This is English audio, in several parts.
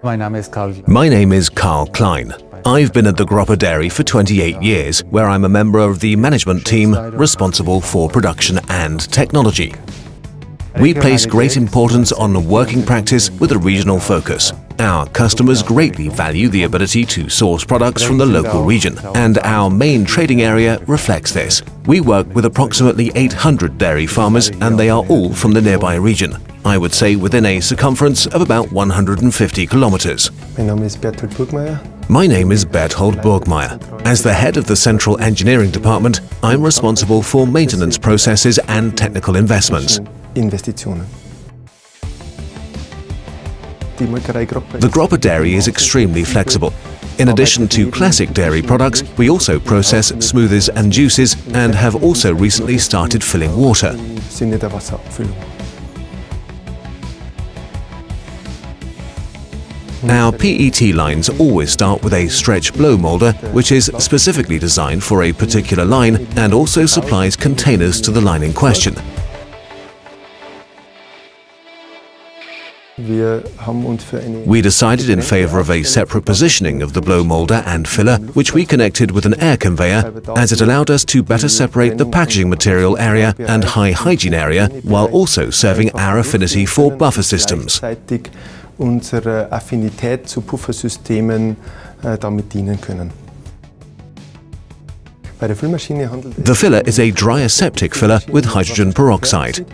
My name is Carl Klein. I've been at the Gropper Dairy for 28 years, where I'm a member of the management team responsible for production and technology. We place great importance on working practice with a regional focus. Our customers greatly value the ability to source products from the local region, and our main trading area reflects this. We work with approximately 800 dairy farmers, and they are all from the nearby region. I would say within a circumference of about 150 kilometers. My name is Berthold Burgmeier. As the head of the Central Engineering Department, I'm responsible for maintenance processes and technical investments. The Gropper Dairy is extremely flexible. In addition to classic dairy products, we also process smoothies and juices and have also recently started filling water. Our PET lines always start with a stretch blow molder, which is specifically designed for a particular line and also supplies containers to the line in question. We decided in favor of a separate positioning of the blow molder and filler, which we connected with an air conveyor, as it allowed us to better separate the packaging material area and high hygiene area, while also serving our affinity for buffer systems. Unsere Affinität zu Puffersystemen damit dienen können. The filler is a dry aseptic filler with hydrogen peroxide.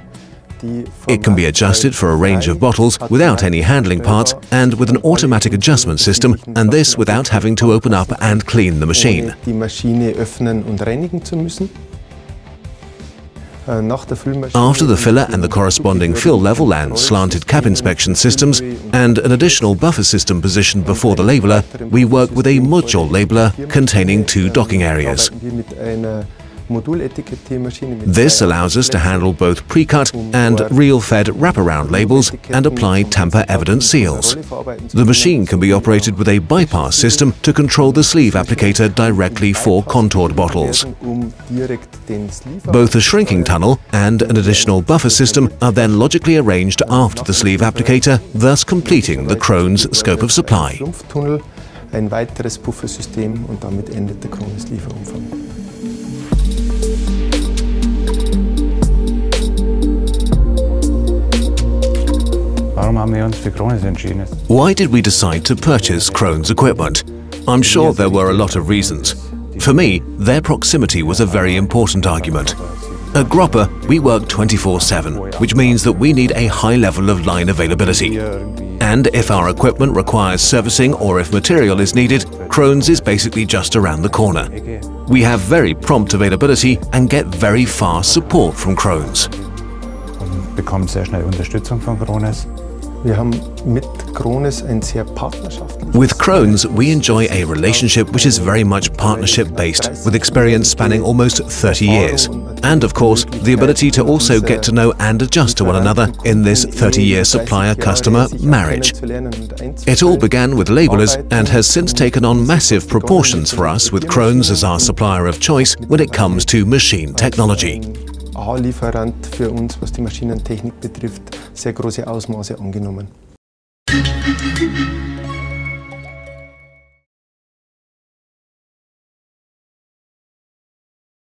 It can be adjusted for a range of bottles without any handling parts and with an automatic adjustment system, and this without having to open up and clean the machine. After the filler and the corresponding fill level and slanted cap inspection systems, and an additional buffer system positioned before the labeler, we work with a module labeler containing 2 docking areas. This allows us to handle both pre-cut and reel-fed wraparound labels and apply tamper-evident seals. The machine can be operated with a bypass system to control the sleeve applicator directly for contoured bottles. Both a shrinking tunnel and an additional buffer system are then logically arranged after the sleeve applicator, thus completing the Krones scope of supply. Ein weiteres Puffersystem und damit endet der Krones Lieferumfang. Why did we decide to purchase Krones equipment? I'm sure there were a lot of reasons. For me, their proximity was a very important argument. At Gropper, we work 24/7, which means that we need a high level of line availability. And if our equipment requires servicing or if material is needed, Krones is basically just around the corner. We have very prompt availability and get very fast support from Krones. Bekommen sehr schnell Unterstützung von Krones. With Krones, we enjoy a relationship which is very much partnership-based, with experience spanning almost 30 years. And of course, the ability to also get to know and adjust to one another in this 30-year supplier-customer marriage. It all began with labelers and has since taken on massive proportions for us, with Krones as our supplier of choice when it comes to machine technology. A-Lieferant für uns, was die Maschinentechnik betrifft, sehr große Ausmaße angenommen.